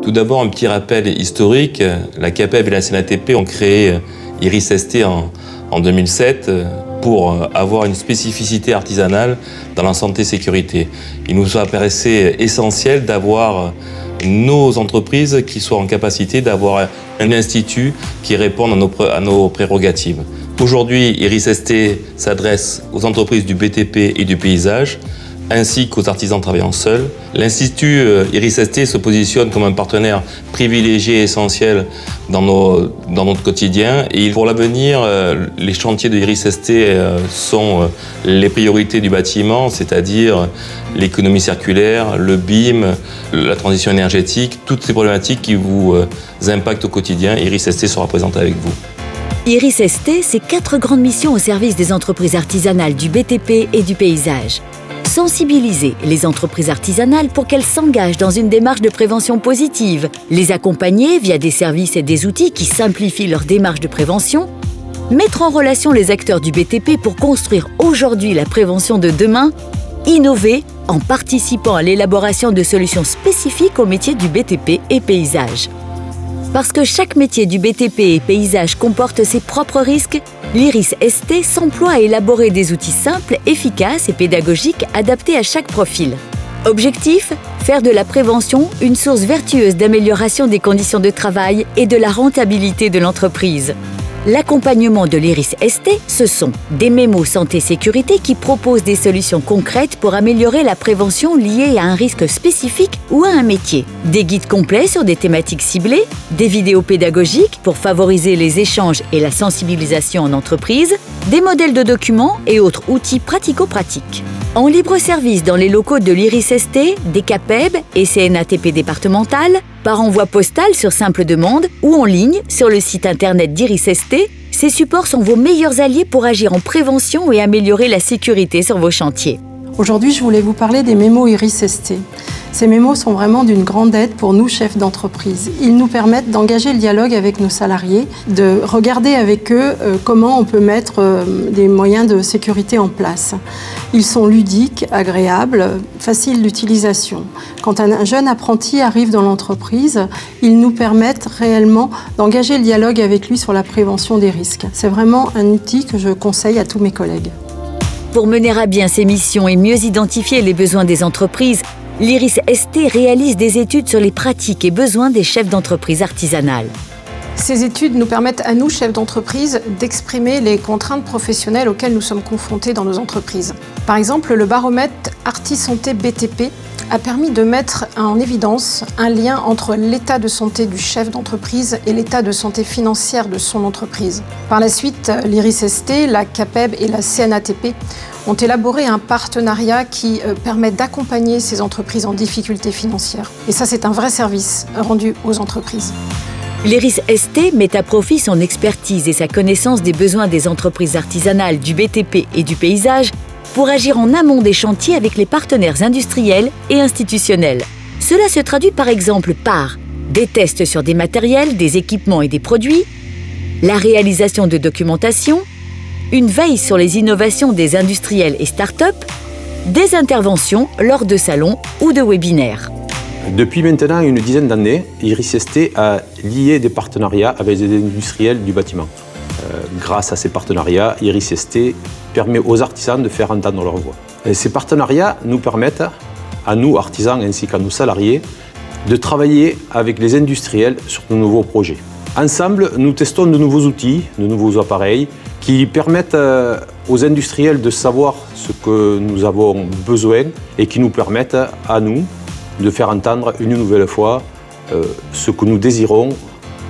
Tout d'abord, un petit rappel historique. La CAPEB et la CNATP ont créé IRIS-ST en 2007 pour avoir une spécificité artisanale dans la santé-sécurité. Il nous apparaissait essentiel d'avoir nos entreprises qui soient en capacité d'avoir un institut qui réponde à nos prérogatives. Aujourd'hui, IRIS-ST s'adresse aux entreprises du BTP et du paysage, ainsi qu'aux artisans travaillant seuls. L'Institut IRIS-ST se positionne comme un partenaire privilégié et essentiel dans notre quotidien. Et pour l'avenir, les chantiers de IRIS-ST sont les priorités du bâtiment, c'est-à-dire l'économie circulaire, le BIM, la transition énergétique, toutes ces problématiques qui vous impactent au quotidien. IRIS-ST sera présente avec vous. IRIS-ST, c'est 4 grandes missions au service des entreprises artisanales du BTP et du paysage. Sensibiliser les entreprises artisanales pour qu'elles s'engagent dans une démarche de prévention positive, les accompagner via des services et des outils qui simplifient leur démarche de prévention, mettre en relation les acteurs du BTP pour construire aujourd'hui la prévention de demain, innover en participant à l'élaboration de solutions spécifiques aux métiers du BTP et paysage. Parce que chaque métier du BTP et paysage comporte ses propres risques, l'IRIS-ST s'emploie à élaborer des outils simples, efficaces et pédagogiques adaptés à chaque profil. Objectif : faire de la prévention une source vertueuse d'amélioration des conditions de travail et de la rentabilité de l'entreprise. L'accompagnement de l'IRIS-ST, ce sont des mémos santé-sécurité qui proposent des solutions concrètes pour améliorer la prévention liée à un risque spécifique ou à un métier, des guides complets sur des thématiques ciblées, des vidéos pédagogiques pour favoriser les échanges et la sensibilisation en entreprise, des modèles de documents et autres outils pratico-pratiques. En libre service dans les locaux de l'IRIS-ST, des CAPEB et CNATP départementales, par envoi postal sur simple demande ou en ligne sur le site internet d'IRIS-ST, ces supports sont vos meilleurs alliés pour agir en prévention et améliorer la sécurité sur vos chantiers. Aujourd'hui, je voulais vous parler des mémos IRIS-ST. Ces mémos sont vraiment d'une grande aide pour nous, chefs d'entreprise. Ils nous permettent d'engager le dialogue avec nos salariés, de regarder avec eux comment on peut mettre des moyens de sécurité en place. Ils sont ludiques, agréables, faciles d'utilisation. Quand un jeune apprenti arrive dans l'entreprise, ils nous permettent réellement d'engager le dialogue avec lui sur la prévention des risques. C'est vraiment un outil que je conseille à tous mes collègues. Pour mener à bien ces missions et mieux identifier les besoins des entreprises, l'IRIS-ST réalise des études sur les pratiques et besoins des chefs d'entreprise artisanales. Ces études nous permettent à nous, chefs d'entreprise, d'exprimer les contraintes professionnelles auxquelles nous sommes confrontés dans nos entreprises. Par exemple, le baromètre Arti-Santé BTP a permis de mettre en évidence un lien entre l'état de santé du chef d'entreprise et l'état de santé financière de son entreprise. Par la suite, l'IRIS-ST, la CAPEB et la CNATP ont élaboré un partenariat qui permet d'accompagner ces entreprises en difficulté financière. Et ça, c'est un vrai service rendu aux entreprises. L'IRIS-ST met à profit son expertise et sa connaissance des besoins des entreprises artisanales du BTP et du paysage pour agir en amont des chantiers avec les partenaires industriels et institutionnels. Cela se traduit par exemple par des tests sur des matériels, des équipements et des produits, la réalisation de documentation, une veille sur les innovations des industriels et start-up, des interventions lors de salons ou de webinaires. Depuis maintenant une dizaine d'années, IRIS-ST a lié des partenariats avec des industriels du bâtiment. Grâce à ces partenariats, IRIS-ST permet aux artisans de faire entendre leur voix. Et ces partenariats nous permettent, à nous artisans ainsi qu'à nos salariés, de travailler avec les industriels sur de nouveaux projets. Ensemble, nous testons de nouveaux outils, de nouveaux appareils qui permettent aux industriels de savoir ce que nous avons besoin et qui nous permettent à nous de faire entendre une nouvelle fois ce que nous désirons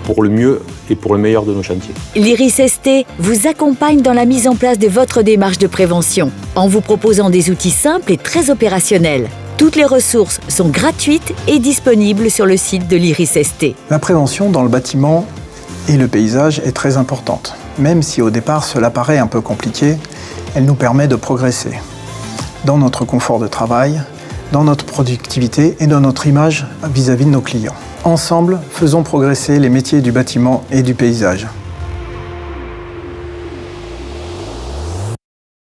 pour le mieux et pour le meilleur de nos chantiers. L'IRIS-ST vous accompagne dans la mise en place de votre démarche de prévention en vous proposant des outils simples et très opérationnels. Toutes les ressources sont gratuites et disponibles sur le site de l'IRIS-ST. La prévention dans le bâtiment et le paysage est très importante. Même si au départ cela paraît un peu compliqué, elle nous permet de progresser dans notre confort de travail, dans notre productivité et dans notre image vis-à-vis de nos clients. Ensemble, faisons progresser les métiers du bâtiment et du paysage.